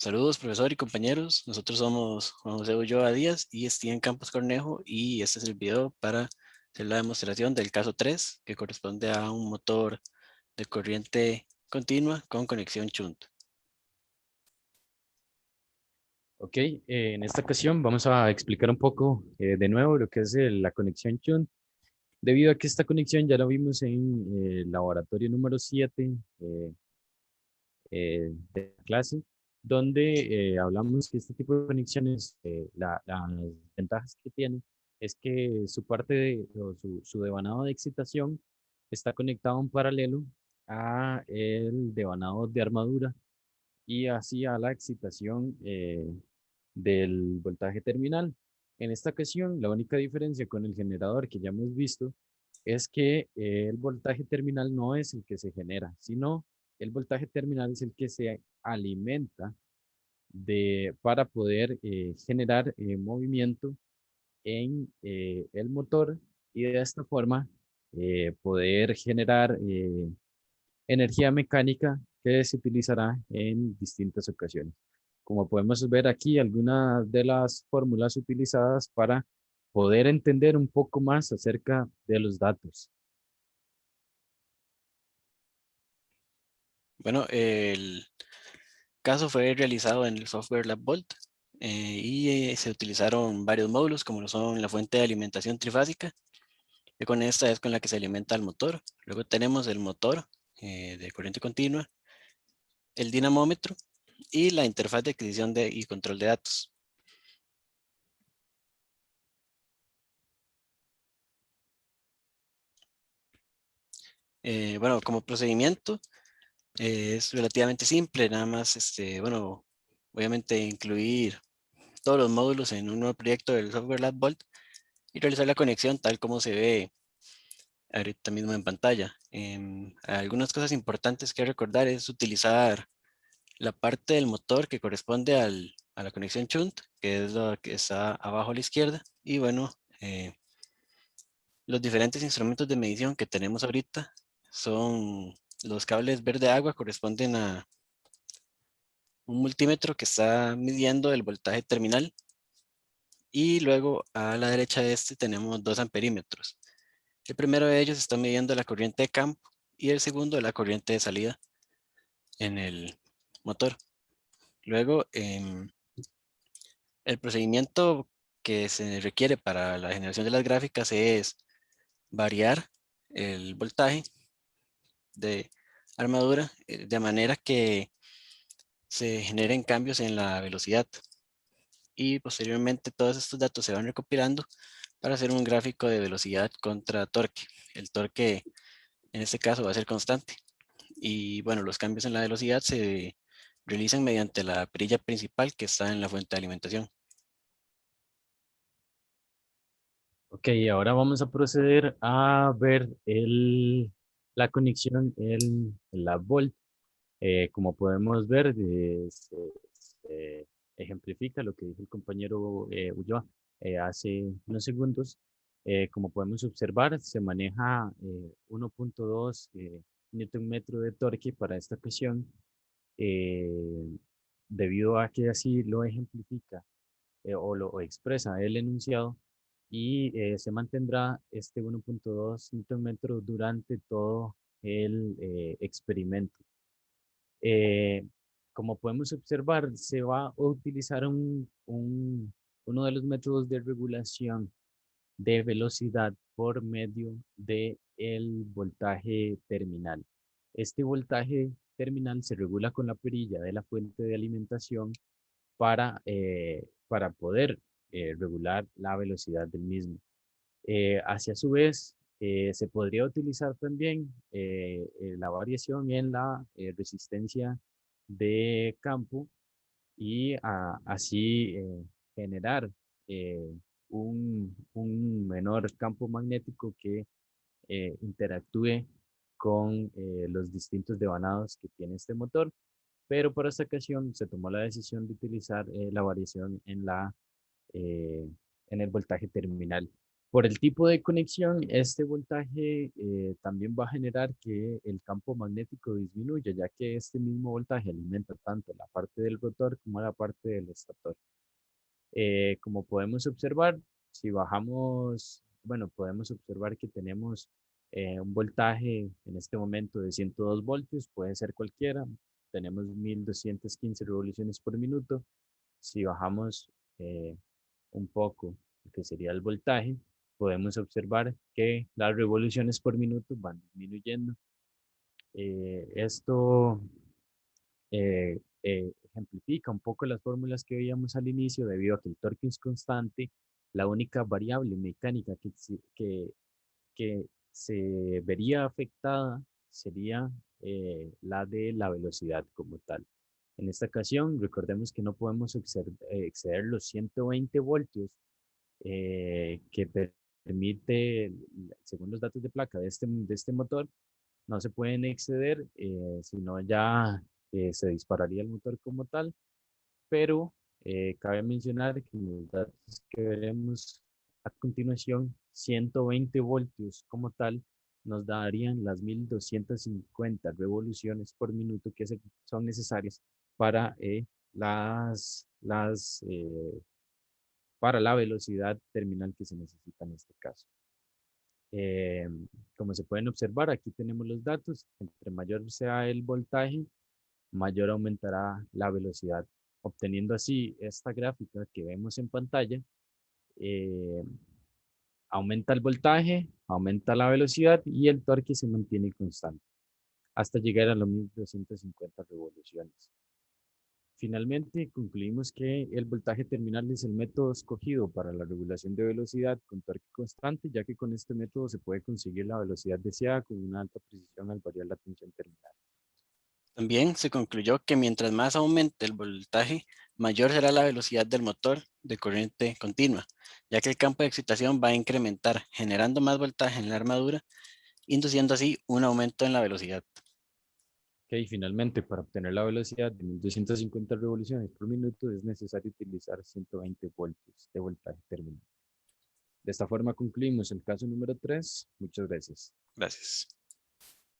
Saludos, profesor y compañeros. Nosotros somos Juan José Ulloa Díaz y Steven Campos Cornejo, y este es el video para hacer la demostración del caso 3, que corresponde a un motor de corriente continua con conexión shunt. Ok, en esta ocasión vamos a explicar un poco de nuevo lo que es la conexión Shunt, debido a que esta conexión ya la vimos en el laboratorio número 7 de la clase, donde hablamos que este tipo de conexiones, las ventajas que tiene es que su parte o su devanado de excitación está conectado en paralelo a el devanado de armadura y así a la excitación del voltaje terminal. En esta ocasión, la única diferencia con el generador que ya hemos visto es que el voltaje terminal no es el que se genera, sino el voltaje terminal es el que se alimenta para poder generar movimiento en el motor y de esta forma poder generar energía mecánica que se utilizará en distintas ocasiones. Como podemos ver aquí, algunas de las fórmulas utilizadas para poder entender un poco más acerca de los datos. Bueno, el caso fue realizado en el software LabVolt y se utilizaron varios módulos, como lo son la fuente de alimentación trifásica, que con esta es con la que se alimenta el motor. Luego tenemos el motor de corriente continua, el dinamómetro y la interfaz de adquisición y control de datos. Bueno, como procedimiento es relativamente simple, nada más, bueno, obviamente incluir todos los módulos en un nuevo proyecto del software LabVolt y realizar la conexión tal como se ve ahorita mismo en pantalla. Algunas cosas importantes que recordar es utilizar la parte del motor que corresponde a la conexión shunt, que es lo que está abajo a la izquierda, y bueno, los diferentes instrumentos de medición que tenemos ahorita son los cables verde agua, corresponden a un multímetro que está midiendo el voltaje terminal, y luego a la derecha de este tenemos dos amperímetros. El primero de ellos está midiendo la corriente de campo y el segundo la corriente de salida en el motor. Luego, el procedimiento que se requiere para la generación de las gráficas es variar el voltaje de armadura de manera que se generen cambios en la velocidad, y posteriormente todos estos datos se van recopilando para hacer un gráfico de velocidad contra torque. El torque en este caso va a ser constante, y bueno, los cambios en la velocidad se realizan mediante la perilla principal que está en la fuente de alimentación. Ok, ahora vamos a proceder a ver la conexión en la Volt. Como podemos ver, se ejemplifica lo que dijo el compañero Ulloa hace unos segundos. Como podemos observar, se maneja 1.2 Newton metro de torque para esta ocasión, eh, debido a que así lo ejemplifica o expresa el enunciado, y se mantendrá este 1.2 Newton metro durante todo el experimento. Eh, Como podemos observar, se va a utilizar uno de los métodos de regulación de velocidad por medio de el voltaje terminal. Este voltaje terminal se regula con la perilla de la fuente de alimentación para poder regular la velocidad del mismo. Hacia su vez, se podría utilizar también la variación en la resistencia de campo y así generar eh, un menor campo magnético que interactúe con los distintos devanados que tiene este motor. Pero por esta ocasión se tomó la decisión de utilizar la variación eh, en el voltaje terminal. Por el tipo de conexión, este voltaje también va a generar que el campo magnético disminuya, ya que este mismo voltaje alimenta tanto la parte del rotor como la parte del estator. Como podemos observar, si bajamos, bueno, podemos observar que tenemos un voltaje en este momento de 102 voltios, puede ser cualquiera. Tenemos 1215 revoluciones por minuto. Si bajamos un poco, lo que sería el voltaje, podemos observar que las revoluciones por minuto van disminuyendo. Esto ejemplifica un poco las fórmulas que veíamos al inicio, debido a que el torque es constante, la única variable mecánica que se vería afectada sería la de la velocidad como tal. En esta ocasión, recordemos que no podemos exceder los 120 voltios que permite, según los datos de placa de este motor, no se pueden exceder, sino ya se dispararía el motor como tal, pero cabe mencionar que en los datos que veremos a continuación, 120 voltios como tal nos darían las 1250 revoluciones por minuto que son necesarias para, para la velocidad terminal que se necesita en este caso. Eh, Como se pueden observar, aquí tenemos los datos. Entre mayor sea el voltaje, mayor aumentará la velocidad, obteniendo así esta gráfica que vemos en pantalla. eh, Aumenta el voltaje, aumenta la velocidad y el torque se mantiene constante hasta llegar a los 1250 revoluciones. Finalmente, concluimos que el voltaje terminal es el método escogido para la regulación de velocidad con torque constante, ya que con este método se puede conseguir la velocidad deseada con una alta precisión al variar la tensión terminal. También se concluyó que mientras más aumente el voltaje, mayor será la velocidad del motor de corriente continua, ya que el campo de excitación va a incrementar, generando más voltaje en la armadura, induciendo así un aumento en la velocidad. Ok, finalmente, para obtener la velocidad de 1250 revoluciones por minuto es necesario utilizar 120 voltios de voltaje terminal. De esta forma concluimos el caso número 3. Muchas gracias. Gracias.